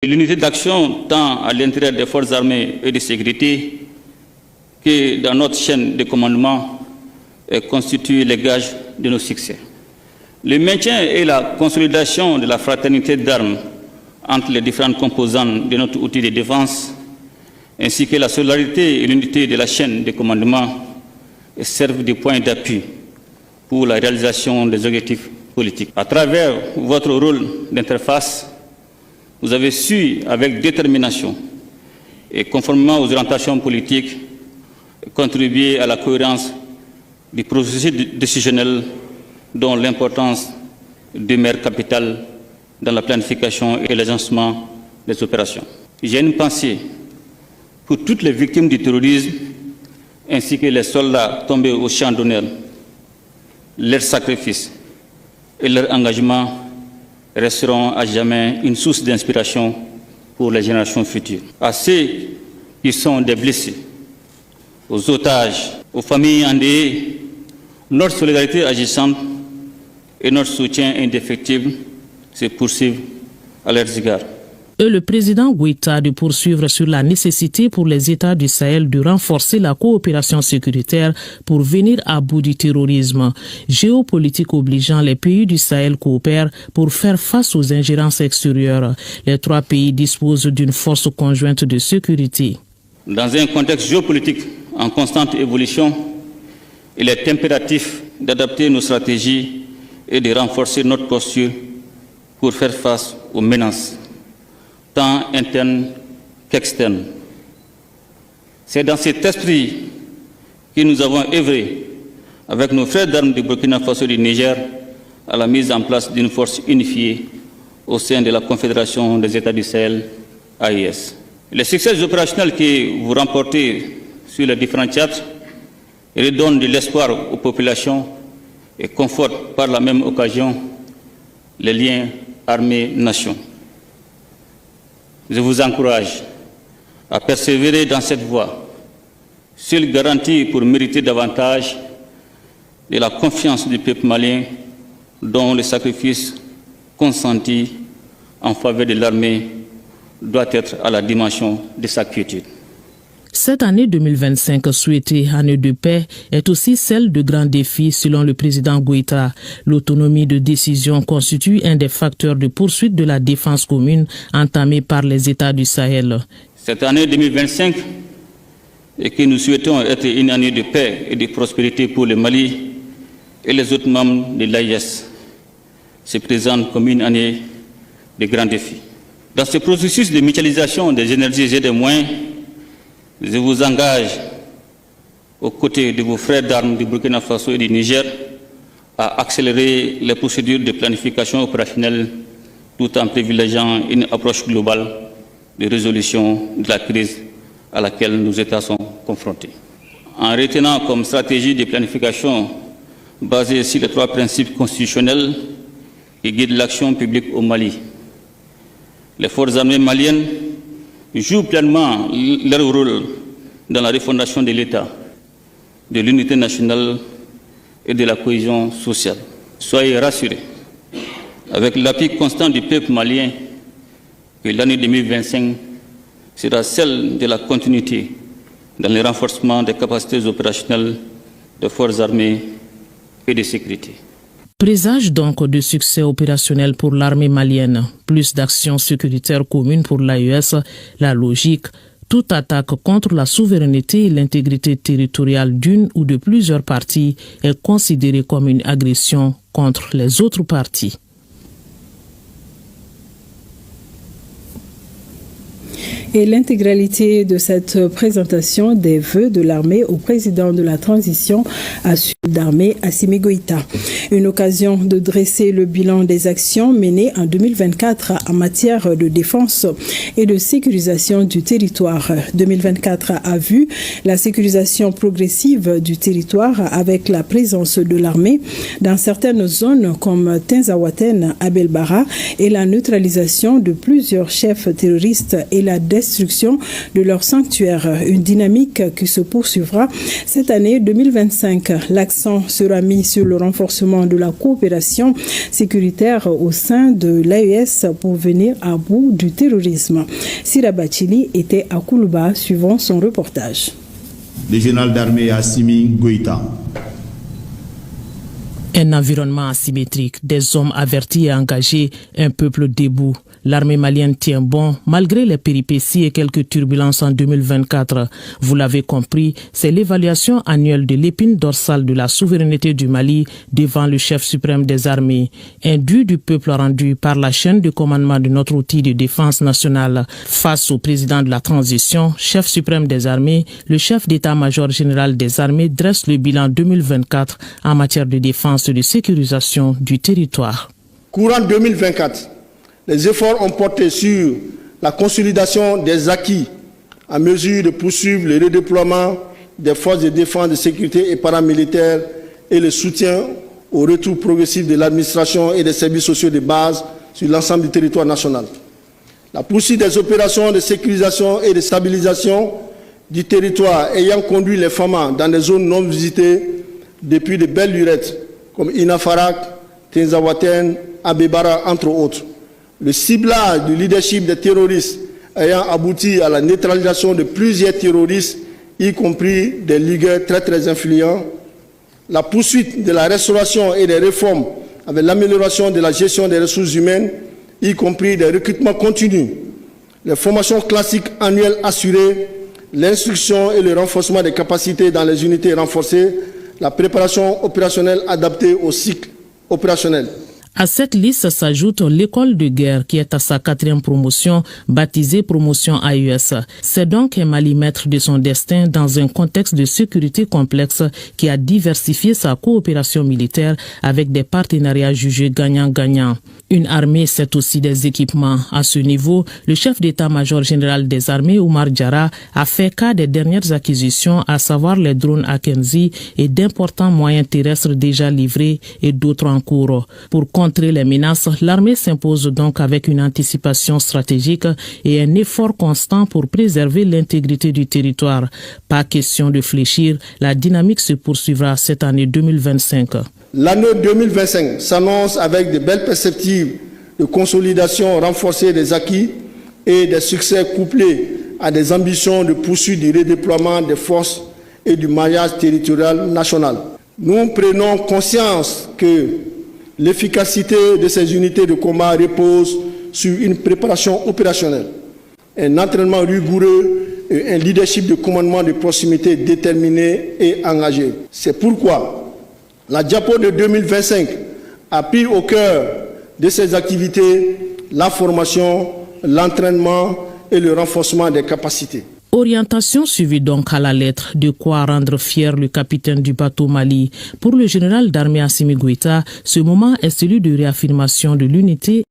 L'unité d'action tant à l'intérieur des forces armées et de sécurité que dans notre chaîne de commandement constitue les gages de nos succès. Le maintien et la consolidation de la fraternité d'armes entre les différentes composantes de notre outil de défense, ainsi que la solidarité et l'unité de la chaîne de commandement servent de point d'appui pour la réalisation des objectifs politiques. À travers votre rôle d'interface, vous avez su, avec détermination et conformément aux orientations politiques, contribuer à la cohérence du processus décisionnel dont l'importance demeure capitale dans la planification et l'agencement des opérations. J'ai une pensée pour toutes les victimes du terrorisme ainsi que les soldats tombés au champ d'honneur. Leurs sacrifices et leur engagement resteront à jamais une source d'inspiration pour les générations futures. À ceux qui sont des blessés, aux otages, aux familles endeuillées, notre solidarité agissante et notre soutien indéfectible se poursuivent à leurs égards. Le président Goïta de poursuivre sur la nécessité pour les États du Sahel de renforcer la coopération sécuritaire pour venir à bout du terrorisme. Géopolitique obligeant, les pays du Sahel coopèrent pour faire face aux ingérences extérieures. Les 3 pays disposent d'une force conjointe de sécurité. Dans un contexte géopolitique en constante évolution, il est impératif d'adapter nos stratégies et de renforcer notre posture pour faire face aux menaces, tant internes qu'externes. C'est dans cet esprit que nous avons œuvré avec nos frères d'armes du Burkina Faso et du Niger à la mise en place d'une force unifiée au sein de la Confédération des États du Sahel, AES. Les succès opérationnels que vous remportez sur les différents théâtres redonnent de l'espoir aux populations et confortent par la même occasion les liens armées-nation. Je vous encourage à persévérer dans cette voie, seule garantie pour mériter davantage de la confiance du peuple malien dont le sacrifice consenti en faveur de l'armée doit être à la dimension de sa quiétude. Cette année 2025, souhaitée année de paix, est aussi celle de grands défis selon le président Goïta. L'autonomie de décision constitue un des facteurs de poursuite de la défense commune entamée par les États du Sahel. Cette année 2025, et que nous souhaitons être une année de paix et de prospérité pour le Mali et les autres membres de l'AES, se présente comme une année de grands défis. Dans ce processus de mutualisation des énergies et des moyens, je vous engage, aux côtés de vos frères d'armes du Burkina Faso et du Niger, à accélérer les procédures de planification opérationnelle tout en privilégiant une approche globale de résolution de la crise à laquelle nos États sont confrontés. En retenant comme stratégie de planification basée sur les 3 principes constitutionnels qui guident l'action publique au Mali, les forces armées maliennes jouent pleinement leur rôle dans la refondation de l'État, de l'unité nationale et de la cohésion sociale. Soyez rassurés, avec l'appui constant du peuple malien, que l'année 2025 sera celle de la continuité dans le renforcement des capacités opérationnelles des forces armées et de sécurité. Présage donc de succès opérationnel pour l'armée malienne, plus d'actions sécuritaires communes pour l'AES, la logique, toute attaque contre la souveraineté et l'intégrité territoriale d'une ou de plusieurs parties est considérée comme une agression contre les autres parties. Et l'intégralité de cette présentation des vœux de l'armée au président de la transition d'armée Assimi Goïta. Une occasion de dresser le bilan des actions menées en 2024 en matière de défense et de sécurisation du territoire. 2024 a vu la sécurisation progressive du territoire avec la présence de l'armée dans certaines zones comme Tinzaouaten, Abel-Bara et la neutralisation de plusieurs chefs terroristes et la destruction de leur sanctuaire. Une dynamique qui se poursuivra cette année 2025. La L'accent sera mis sur le renforcement de la coopération sécuritaire au sein de l'AES pour venir à bout du terrorisme. Sira Bachili était à Koulouba, suivant son reportage. Le général d'armée Assimi Goïta. Un environnement asymétrique, des hommes avertis et engagés, un peuple debout. L'armée malienne tient bon, malgré les péripéties et quelques turbulences en 2024. Vous l'avez compris, c'est l'évaluation annuelle de l'épine dorsale de la souveraineté du Mali devant le chef suprême des armées. Un dû du peuple rendu par la chaîne de commandement de notre outil de défense nationale. Face au président de la transition, chef suprême des armées, le chef d'état-major général des armées dresse le bilan 2024 en matière de défense et de sécurisation du territoire. Courant 2024, les efforts ont porté sur la consolidation des acquis à mesure de poursuivre le redéploiement des forces de défense, de sécurité et paramilitaires et le soutien au retour progressif de l'administration et des services sociaux de base sur l'ensemble du territoire national. La poursuite des opérations de sécurisation et de stabilisation du territoire ayant conduit les FAMA dans des zones non visitées depuis de belles lurettes comme Inafarak, Tenzawaten, Abebara, entre autres. Le ciblage du leadership des terroristes ayant abouti à la neutralisation de plusieurs terroristes, y compris des leaders très influents. La poursuite de la restauration et des réformes avec l'amélioration de la gestion des ressources humaines, y compris des recrutements continus. Les formations classiques annuelles assurées, l'instruction et le renforcement des capacités dans les unités renforcées, la préparation opérationnelle adaptée au cycle opérationnel. À cette liste s'ajoute l'école de guerre qui est à sa 4e promotion, baptisée promotion AES. C'est donc un Mali maître de son destin dans un contexte de sécurité complexe qui a diversifié sa coopération militaire avec des partenariats jugés gagnant-gagnant. Une armée, c'est aussi des équipements. À ce niveau, le chef d'état-major général des armées, Oumar Diarra, a fait cas des dernières acquisitions, à savoir les drones Akenzi et d'importants moyens terrestres déjà livrés et d'autres en cours. Pour contrer les menaces, l'armée s'impose donc avec une anticipation stratégique et un effort constant pour préserver l'intégrité du territoire. Pas question de fléchir, la dynamique se poursuivra cette année 2025. L'année 2025 s'annonce avec de belles perspectives de consolidation renforcée des acquis et des succès couplés à des ambitions de poursuite du redéploiement des forces et du maillage territorial national. Nous prenons conscience que l'efficacité de ces unités de combat repose sur une préparation opérationnelle, un entraînement rigoureux et un leadership de commandement de proximité déterminé et engagé. C'est pourquoi la Diapo de 2025 a pris au cœur de ses activités la formation, l'entraînement et le renforcement des capacités. Orientation suivie donc à la lettre, de quoi rendre fier le capitaine du bateau Mali. Pour le général d'armée Assimi Goïta, ce moment est celui de réaffirmation de l'unité